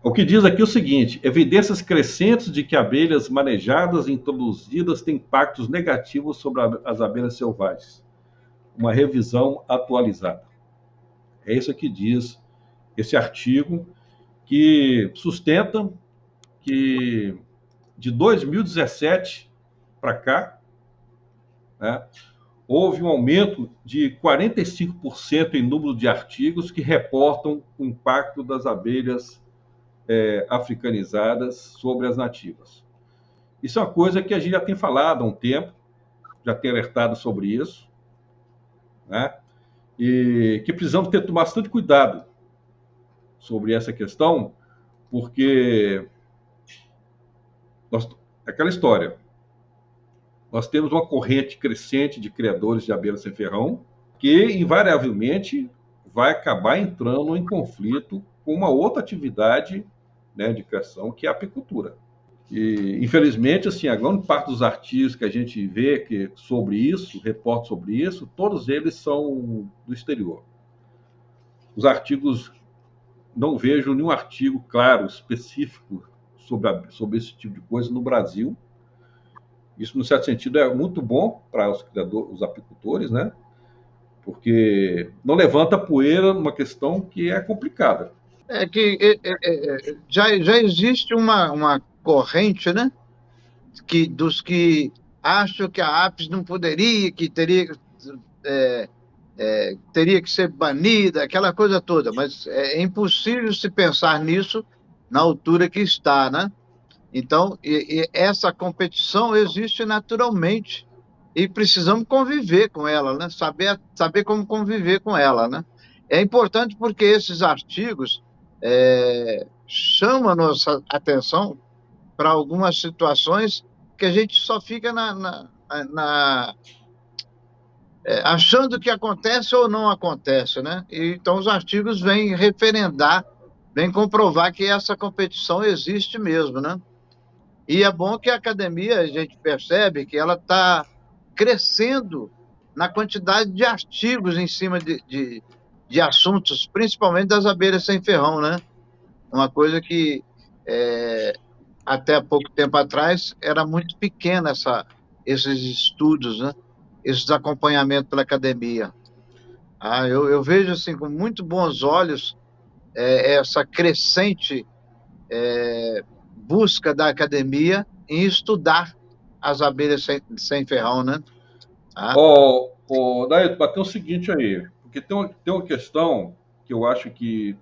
O que diz aqui é o seguinte: evidências crescentes de que abelhas manejadas e introduzidas têm impactos negativos sobre as abelhas selvagens. Uma revisão atualizada. É isso que diz esse artigo, que sustenta que de 2017 para cá, né, houve um aumento de 45% em número de artigos que reportam o impacto das abelhas africanizadas sobre as nativas. Isso é uma coisa que a gente já tem falado há um tempo, já tem alertado sobre isso, né? E que precisamos ter bastante cuidado sobre essa questão, porque aquela história, nós temos uma corrente crescente de criadores de abelhas sem ferrão, que invariavelmente vai acabar entrando em conflito com uma outra atividade, né, de criação, que é a apicultura. E, infelizmente, assim, a grande parte dos artigos que a gente vê sobre isso, reporta sobre isso, todos eles são do exterior. Os artigos, não vejo nenhum artigo claro, específico sobre esse tipo de coisa no Brasil. Isso, no certo sentido, é muito bom para os apicultores, né? Porque não levanta poeira numa questão que é complicada. É que já existe uma corrente, né? Dos que acham que a Apis não poderia, que teria que ser banida, aquela coisa toda, mas é impossível se pensar nisso na altura que está, né? Então, essa competição existe naturalmente e precisamos conviver com ela, né? Saber como conviver com ela, né? É importante porque esses artigos chamam a nossa atenção para algumas situações que a gente só fica achando que acontece ou não acontece, né? Então, os artigos vêm referendar, vêm comprovar que essa competição existe mesmo, né? E é bom que a academia, a gente percebe que ela está crescendo na quantidade de artigos em cima de assuntos, principalmente das abelhas sem ferrão, né? Uma coisa que até pouco tempo atrás era muito pequena esses estudos, né? Esses acompanhamentos pela academia. Eu vejo assim com muito bons olhos essa crescente busca da academia em estudar as abelhas sem ferrão, né? Daí, bateu o seguinte aí, porque tem uma questão que eu acho que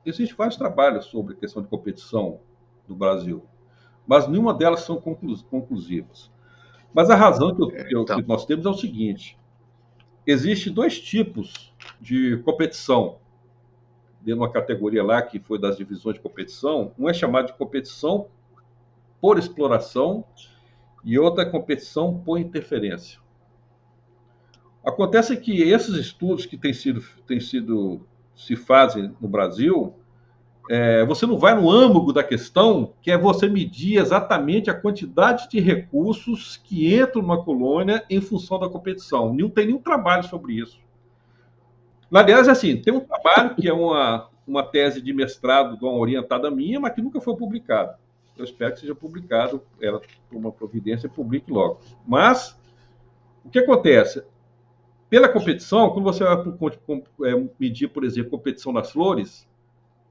existem vários trabalhos sobre a questão de competição no Brasil, mas nenhuma delas são conclusivas. Mas a razão que nós temos é o seguinte: existem dois tipos de competição dentro de uma categoria lá que foi das divisões de competição. Um é chamado de competição por exploração e outra é competição por interferência. Acontece que esses estudos que se fazem no Brasil, você não vai no âmago da questão, que é você medir exatamente a quantidade de recursos que entram numa colônia em função da competição. Não tem nenhum trabalho sobre isso. Aliás, assim, tem um trabalho que é uma tese de mestrado de uma orientada minha, mas que nunca foi publicado. Eu espero que seja publicado, ela, por uma providência, publique logo. Mas, o que acontece? Pela competição, quando você vai medir, por exemplo, competição nas flores,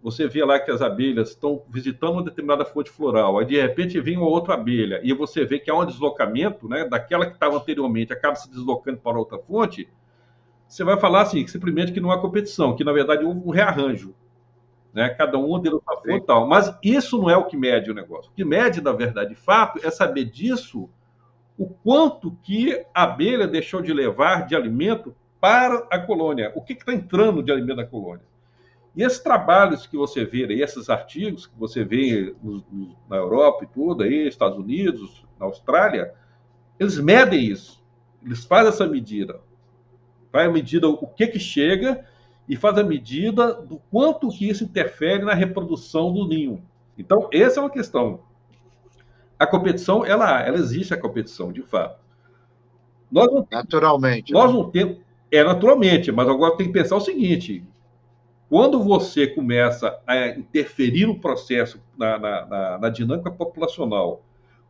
você vê lá que as abelhas estão visitando uma determinada fonte floral, aí de repente vem uma outra abelha, e você vê que há um deslocamento, né, daquela que estava anteriormente, acaba se deslocando para outra fonte. Você vai falar assim, simplesmente que não há competição, que na verdade houve um rearranjo, né? Cada um deu sua fonte e tal. Mas isso não é o que mede o negócio. O que mede, na verdade, de fato, é saber disso o quanto que a abelha deixou de levar de alimento para a colônia. O que está entrando de alimento na colônia. E esses trabalhos que você vê aí, esses artigos que você vê na Europa e tudo, aí, Estados Unidos, na Austrália, eles medem isso. Eles fazem essa medida. Faz a medida o que chega e faz a medida do quanto que isso interfere na reprodução do ninho. Então, essa é uma questão. A competição, ela existe, a competição, de fato. Naturalmente. Nós não temos. Naturalmente, mas agora tem que pensar o seguinte: Quando você começa a interferir no processo, na dinâmica populacional,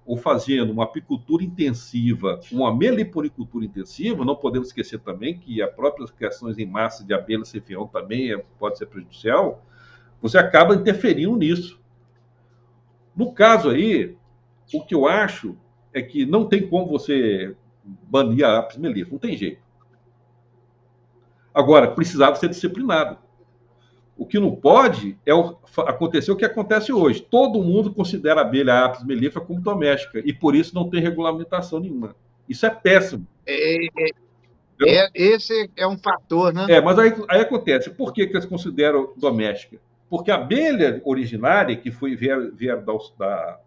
ou fazendo uma apicultura intensiva, uma meliponicultura intensiva, não podemos esquecer também que as próprias criações em massa de abelha sem ferrão também pode ser prejudicial, você acaba interferindo nisso. No caso aí, o que eu acho é que não tem como você banir a apis mellifera, não tem jeito. Agora, precisava ser disciplinado. O que não pode é acontecer o que acontece hoje. Todo mundo considera a abelha apis mellifera como doméstica e por isso não tem regulamentação nenhuma. Isso é péssimo. Esse é um fator, né? Mas aí acontece. Por que eles consideram doméstica? Porque a abelha originária, que vieram da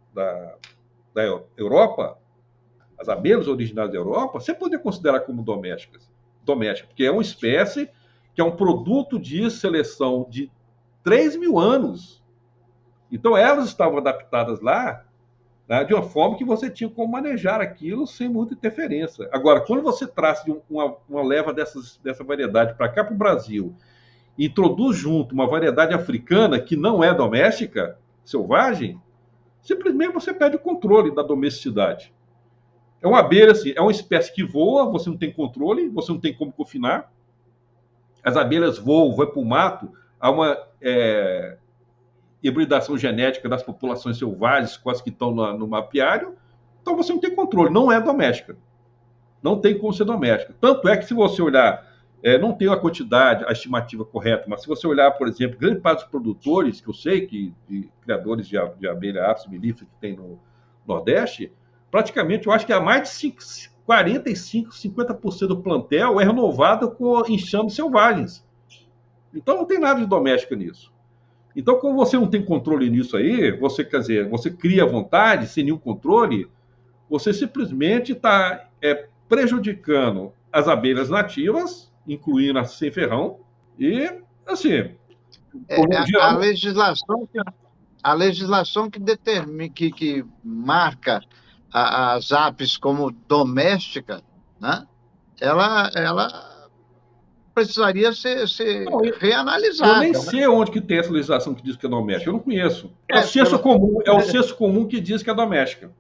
Europa, as abelhas originárias da Europa, você pode considerar como doméstica, porque é uma espécie que é um produto de seleção de 3.000 anos. Então, elas estavam adaptadas lá, né, de uma forma que você tinha como manejar aquilo sem muita interferência. Agora, quando você traz uma leva dessa variedade para cá, para o Brasil, e introduz junto uma variedade africana que não é doméstica, selvagem, simplesmente você perde o controle da domesticidade. É uma abelha, assim, é uma espécie que voa, você não tem controle, você não tem como confinar. As abelhas voam, vão para o mato, há uma hibridação genética das populações selvagens com as que estão no mapeário, então você não tem controle, não é doméstica. Não tem como ser doméstica. Tanto é que se você olhar, não tem a quantidade, a estimativa correta, mas se você olhar, por exemplo, grande parte dos produtores, que eu sei que de criadores de abelha apis mellifera que tem no Nordeste, praticamente eu acho que há mais de 45%, 50% do plantel é renovado com enxames selvagens. Então não tem nada de doméstica nisso. Então, como você não tem controle nisso aí, você cria à vontade, sem nenhum controle, você simplesmente está prejudicando as abelhas nativas, incluindo as sem ferrão, e assim. A legislação que determina, que marca as apis como doméstica, né? Ela precisaria ser reanalisada. Eu nem sei onde que tem essa legislação que diz que é doméstica. Eu não conheço. É o senso comum que diz que é doméstica.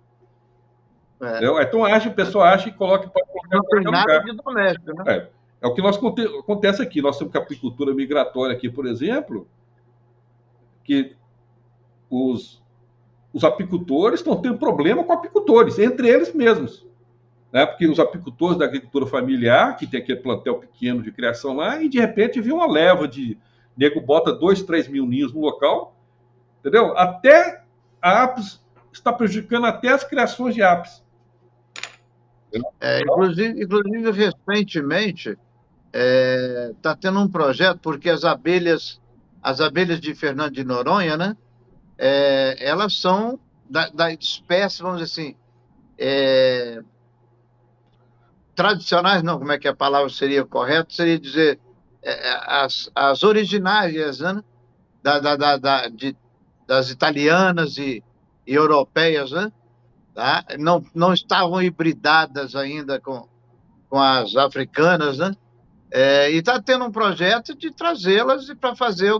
Então o pessoal acha e pode colocar não tem nada de doméstico, né? É o que acontece aqui. Nós temos apicultura migratória aqui, por exemplo, que os apicultores estão tendo problema com apicultores, entre eles mesmos. Né? Porque os apicultores da agricultura familiar, que tem aquele plantel pequeno de criação lá, e de repente vê uma leva de nego bota 2, 3 mil ninhos no local, entendeu? Até a apis está prejudicando até as criações de apis. Inclusive, recentemente, está tendo um projeto, porque as abelhas de Fernando de Noronha, né? Elas são da espécie, vamos dizer assim, tradicionais, não, como é que a palavra seria correta? Seria dizer as originárias, né? Das italianas e europeias, né? Tá? Não estavam hibridadas ainda com as africanas, né? E está tendo um projeto de trazê-las para fazer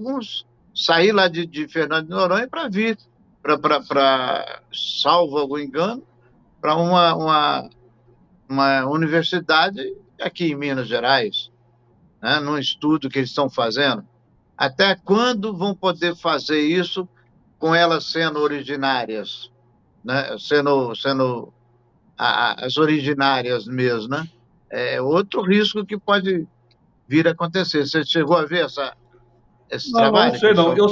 sair lá de Fernando de Noronha para vir para, salvo algum engano, para uma universidade aqui em Minas Gerais, né, num estudo que eles estão fazendo. Até quando vão poder fazer isso com elas sendo originárias, né, sendo as originárias mesmo, né? É outro risco que pode vir a acontecer. Você chegou a ver esse trabalho? Não sei, não. Eu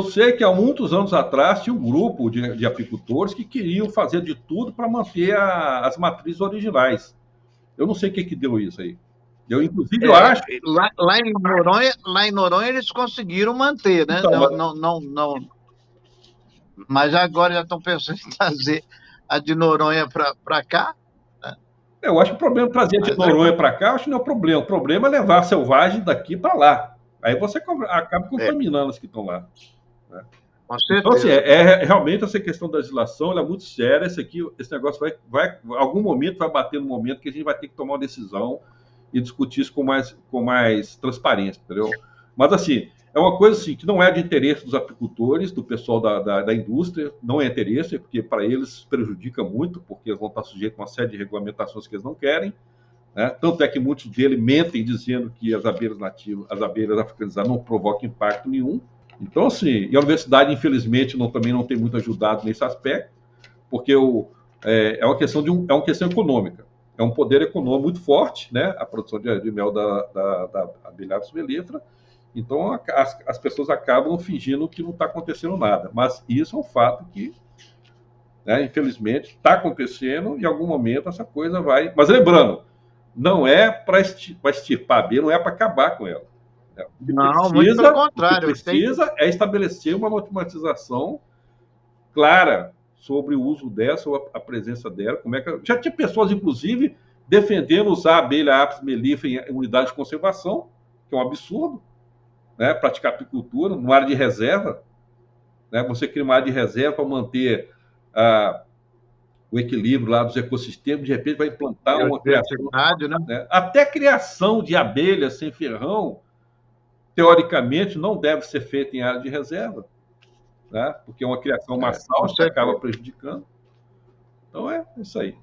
sei que há muitos anos atrás tinha um grupo de apicultores que queriam fazer de tudo para manter as matrizes originais. Eu não sei o que deu isso aí. Inclusive, eu acho. Lá em Noronha eles conseguiram manter, né? Então, não. Mas agora já estão pensando em trazer a de Noronha para cá. Né? Eu acho que o problema de trazer de Noronha para cá, acho que não é o problema. O problema é levar a selvagem daqui para lá. Aí você acaba contaminando as que estão lá. Né? Então, assim, realmente essa questão da legislação é muito séria. Esse negócio vai, em algum momento, vai bater no momento que a gente vai ter que tomar uma decisão e discutir isso com mais transparência, entendeu? Mas, assim, é uma coisa assim, que não é de interesse dos apicultores, do pessoal da indústria, não é interesse, porque para eles prejudica muito, porque eles vão estar sujeitos a uma série de regulamentações que eles não querem, né? Tanto é que muitos deles mentem dizendo que as abelhas nativas, as abelhas africanizadas não provocam impacto nenhum. Então, assim, e a universidade, infelizmente, também não tem muito ajudado nesse aspecto, porque é uma questão é uma questão econômica. É um poder econômico muito forte, né? A produção de mel da abelha Apis mellifera. Então, as pessoas acabam fingindo que não está acontecendo nada. Mas isso é um fato que, né, infelizmente, está acontecendo e em algum momento essa coisa vai... Mas lembrando, não é para extirpar a abelha, não é para acabar com ela. Não, muito pelo contrário. O que precisa é estabelecer uma automatização clara sobre o uso dela, sobre a presença dela. Como é que... Já tinha pessoas, inclusive, defendendo usar a abelha Apis mellifera em unidade de conservação, que é um absurdo, né? Praticar apicultura numa área de reserva. Né? Você cria uma área de reserva para manter o equilíbrio lá dos ecossistemas, de repente vai implantar uma criação... Né? Até a criação de abelhas sem ferrão, teoricamente, não deve ser feita em área de reserva, né? Porque é uma criação massal que acaba prejudicando. Então, é isso aí.